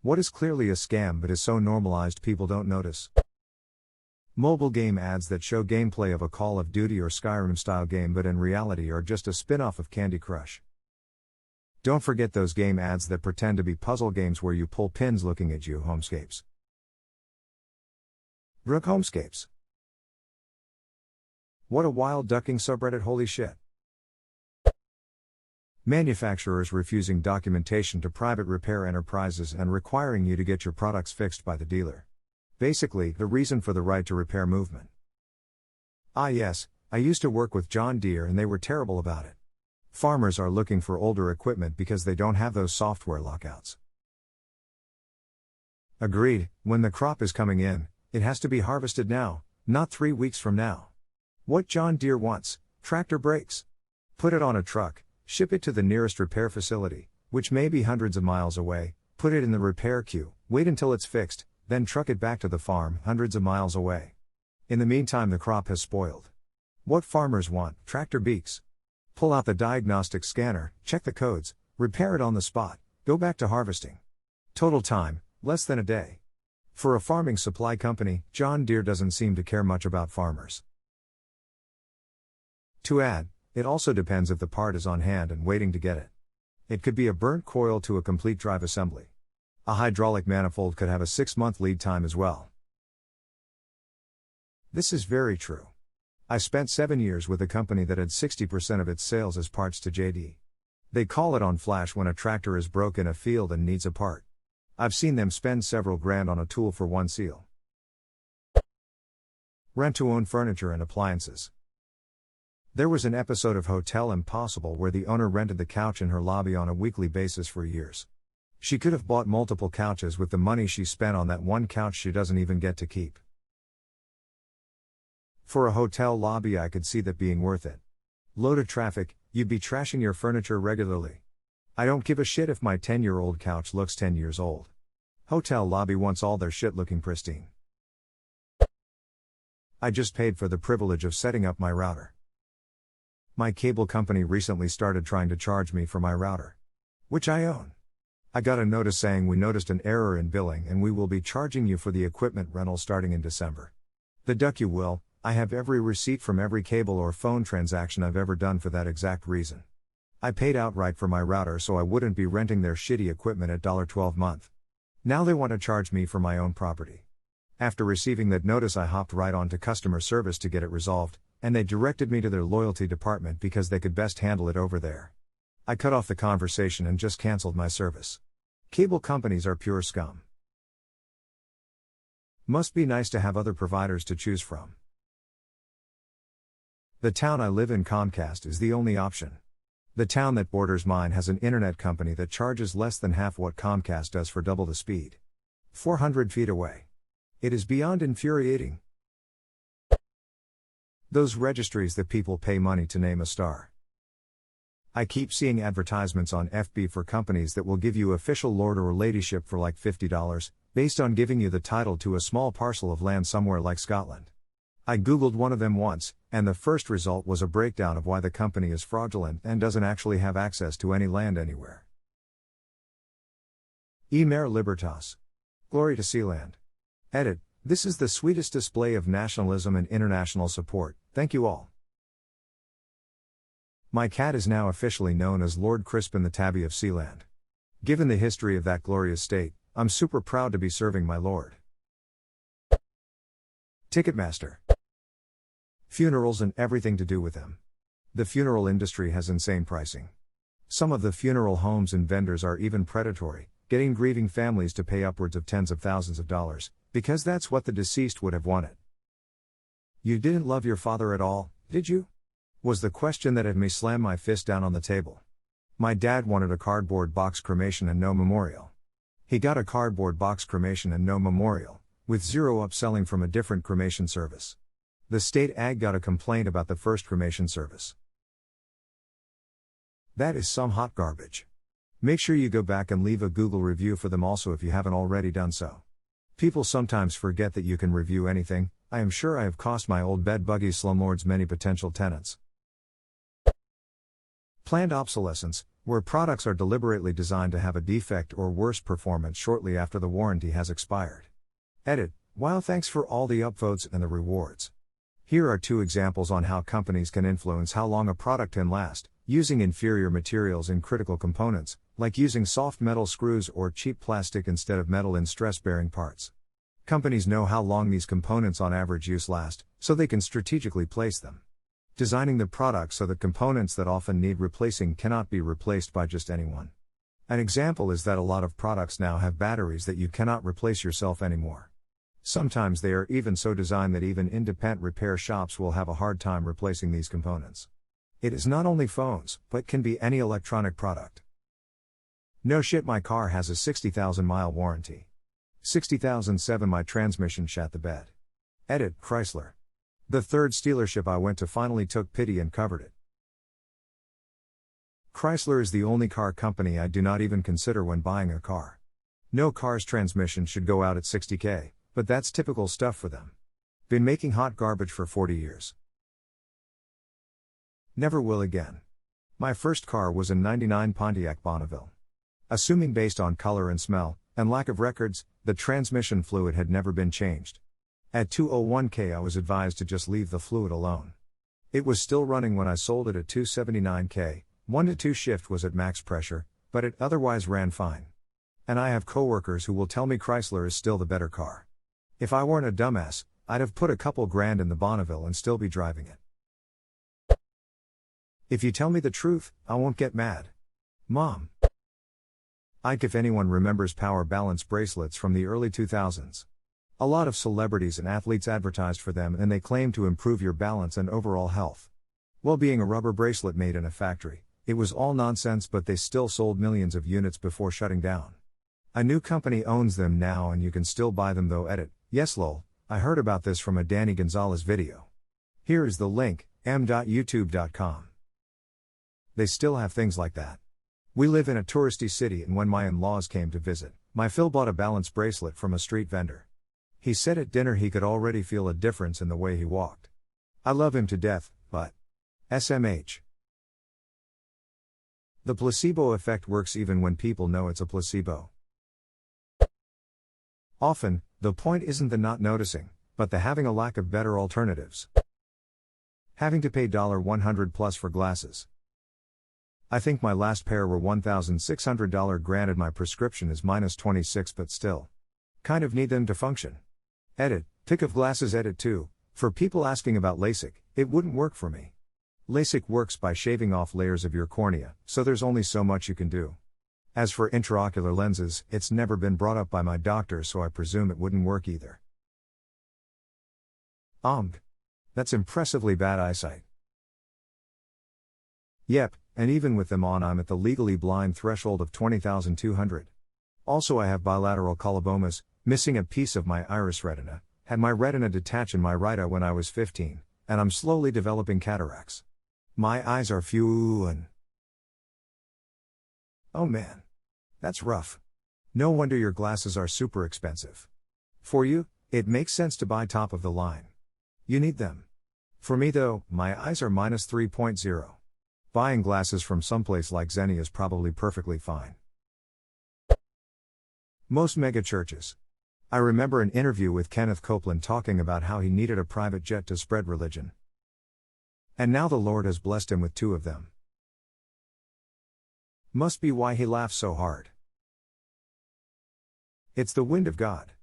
What is clearly a scam but is so normalized people don't notice? Mobile game ads that show gameplay of a Call of Duty or Skyrim style game but in reality are just a spin-off of Candy Crush. Don't forget those game ads that pretend to be puzzle games where you pull pins looking at you. Homescapes. Rook Homescapes. What a wild ducking subreddit, holy shit. Manufacturers refusing documentation to private repair enterprises and requiring you to get your products fixed by the dealer. Basically, the reason for the right to repair movement. Ah yes, I used to work with John Deere and they were terrible about it. Farmers are looking for older equipment because they don't have those software lockouts. Agreed, when the crop is coming in, it has to be harvested now, not 3 weeks from now. What John Deere wants: tractor brakes. Put it on a truck, ship it to the nearest repair facility, which may be hundreds of miles away, put it in the repair queue, wait until it's fixed, then truck it back to the farm, hundreds of miles away. In the meantime the crop has spoiled. What farmers want: tractor beaks. Pull out the diagnostic scanner, check the codes, repair it on the spot, go back to harvesting. Total time, less than a day. For a farming supply company, John Deere doesn't seem to care much about farmers. To add, it also depends if the part is on hand and waiting to get it. It could be a burnt coil to a complete drive assembly. A hydraulic manifold could have a 6-month lead time as well. This is very true. I spent 7 years with a company that had 60% of its sales as parts to JD. They call it on flash when a tractor is broke in a field and needs a part. I've seen them spend several grand on a tool for one seal. Rent to own furniture and appliances. There was an episode of Hotel Impossible where the owner rented the couch in her lobby on a weekly basis for years. She could have bought multiple couches with the money she spent on that one couch she doesn't even get to keep. For a hotel lobby I could see that being worth it. Load of traffic, you'd be trashing your furniture regularly. I don't give a shit if my 10-year-old couch looks 10 years old. Hotel lobby wants all their shit looking pristine. I just paid for the privilege of setting up my router. My cable company recently started trying to charge me for my router, which I own. I got a notice saying we noticed an error in billing and we will be charging you for the equipment rental starting in December. The duck you will, I have every receipt from every cable or phone transaction I've ever done for that exact reason. I paid outright for my router so I wouldn't be renting their shitty equipment at $12 month. Now they want to charge me for my own property. After receiving that notice I hopped right on to customer service to get it resolved, and they directed me to their loyalty department because they could best handle it over there. I cut off the conversation and just canceled my service. Cable companies are pure scum. Must be nice to have other providers to choose from. The town I live in, Comcast is the only option. The town that borders mine has an internet company that charges less than half what Comcast does for double the speed. 400 feet away. It is beyond infuriating. Those registries that people pay money to name a star. I keep seeing advertisements on FB for companies that will give you official lord or ladyship for like $50, based on giving you the title to a small parcel of land somewhere like Scotland. I googled one of them once, and the first result was a breakdown of why the company is fraudulent and doesn't actually have access to any land anywhere. E Mare Libertas. Glory to Sealand. Edit. This is the sweetest display of nationalism and international support, thank you all. My cat is now officially known as Lord Crispin the Tabby of Sealand. Given the history of that glorious state, I'm super proud to be serving my lord. Ticketmaster. Funerals and everything to do with them. The funeral industry has insane pricing. Some of the funeral homes and vendors are even predatory, getting grieving families to pay upwards of tens of thousands of dollars, because that's what the deceased would have wanted. You didn't love your father at all, did you? Was the question that had me slam my fist down on the table. My dad wanted a cardboard box cremation and no memorial. He got a cardboard box cremation and no memorial, with zero upselling from a different cremation service. The state ag got a complaint about the first cremation service. That is some hot garbage. Make sure you go back and leave a Google review for them also if you haven't already done so. People sometimes forget that you can review anything. I am sure I have cost my old bed buggy slumlords many potential tenants. Planned obsolescence. where products are deliberately designed to have a defect or worse performance shortly after the warranty has expired. Edit. Wow, thanks for all the upvotes and the rewards. Here are 2 examples on how companies can influence how long a product can last, using inferior materials in critical components, like using soft metal screws or cheap plastic instead of metal in stress-bearing parts. Companies know how long these components on average use last, so they can strategically place them. Designing the product so that components that often need replacing cannot be replaced by just anyone. An example is that a lot of products now have batteries that you cannot replace yourself anymore. Sometimes they are even so designed that even independent repair shops will have a hard time replacing these components. It is not only phones, but can be any electronic product. No shit, my car has a 60,000-mile warranty. 60,007, my transmission shat the bed. Edit. Chrysler. The third dealership I went to finally took pity and covered it. Chrysler is the only car company I do not even consider when buying a car. No car's transmission should go out at 60K, but that's typical stuff for them. Been making hot garbage for 40 years. Never will again. My first car was a '99 Pontiac Bonneville. Assuming based on color and smell, and lack of records, the transmission fluid had never been changed. At 201K I was advised to just leave the fluid alone. It was still running when I sold it at 279K, 1 to 2 shift was at max pressure, but it otherwise ran fine. And I have coworkers who will tell me Chrysler is still the better car. If I weren't a dumbass, I'd have put a couple grand in the Bonneville and still be driving it. If you tell me the truth, I won't get mad. Mom. Ike, if anyone remembers power balance bracelets from the early 2000s. A lot of celebrities and athletes advertised for them and they claimed to improve your balance and overall health. Well, being a rubber bracelet made in a factory, it was all nonsense, but they still sold millions of units before shutting down. A new company owns them now and you can still buy them though. Edit. Yes lol, I heard about this from a Danny Gonzalez video. Here is the link, m.youtube.com. They still have things like that. We live in a touristy city and when my in-laws came to visit, my Phil bought a balance bracelet from a street vendor. He said at dinner he could already feel a difference in the way he walked. I love him to death, but SMH. The placebo effect works even when people know it's a placebo. Often, the point isn't the not noticing, but the having a lack of better alternatives. Having to pay $100 plus for glasses. I think my last pair were $1,600, granted my prescription is -26, but still. Kind of need them to function. Edit. Pick of glasses. Edit 2. For people asking about LASIK, it wouldn't work for me. LASIK works by shaving off layers of your cornea, so there's only so much you can do. As for intraocular lenses, it's never been brought up by my doctor, so I presume it wouldn't work either. That's impressively bad eyesight. Yep, and even with them on I'm at the legally blind threshold of 20,200. Also I have bilateral colobomas, missing a piece of my iris retina, had my retina detach in my right eye when I was 15, and I'm slowly developing cataracts. My eyes are full. Oh man. That's rough. No wonder your glasses are super expensive. For you, it makes sense to buy top of the line. You need them. For me though, my eyes are -3.0. Buying glasses from someplace like Zenny is probably perfectly fine. Most megachurches. I remember an interview with Kenneth Copeland talking about how he needed a private jet to spread religion. And now the Lord has blessed him with 2 of them. Must be why he laughs so hard. It's the wind of God.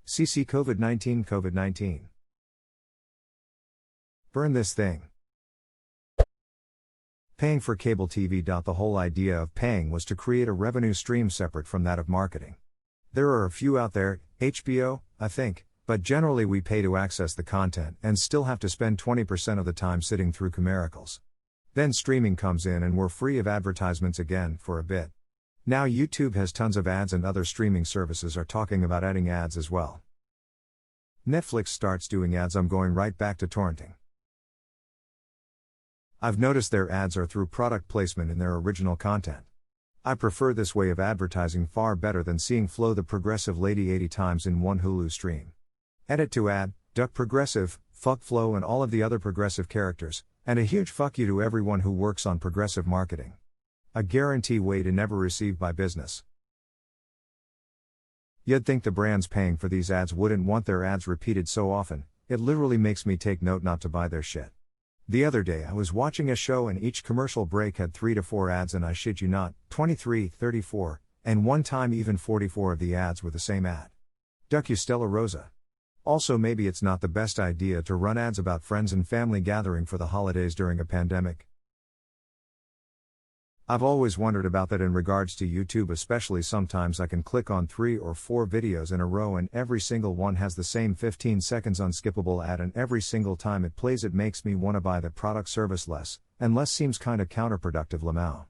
CC COVID-19. Burn this thing. Paying for cable TV. The whole idea of paying was to create a revenue stream separate from that of marketing. There are a few out there, HBO, I think, but generally we pay to access the content and still have to spend 20% of the time sitting through commercials. Then streaming comes in and we're free of advertisements again for a bit. Now YouTube has tons of ads and other streaming services are talking about adding ads as well. Netflix starts doing ads, I'm going right back to torrenting. I've noticed their ads are through product placement in their original content. I prefer this way of advertising far better than seeing Flo the Progressive Lady 80 times in one Hulu stream. Edit to add, duck progressive, fuck Flo and all of the other progressive characters, And a huge fuck you to everyone who works on progressive marketing. A guarantee way to never receive by business. You'd think the brands paying for these ads wouldn't want their ads repeated so often, it literally makes me take note not to buy their shit. The other day I was watching a show and each commercial break had 3 to 4 ads and I shit you not, 23, 34, and one time even 44 of the ads were the same ad. Duck you Stella Rosa. Also maybe it's not the best idea to run ads about friends and family gathering for the holidays during a pandemic. I've always wondered about that in regards to YouTube, especially sometimes I can click on 3 or 4 videos in a row and every single one has the same 15 seconds unskippable ad and every single time it plays it makes me want to buy the product service less, and less seems kinda counterproductive. Lamau.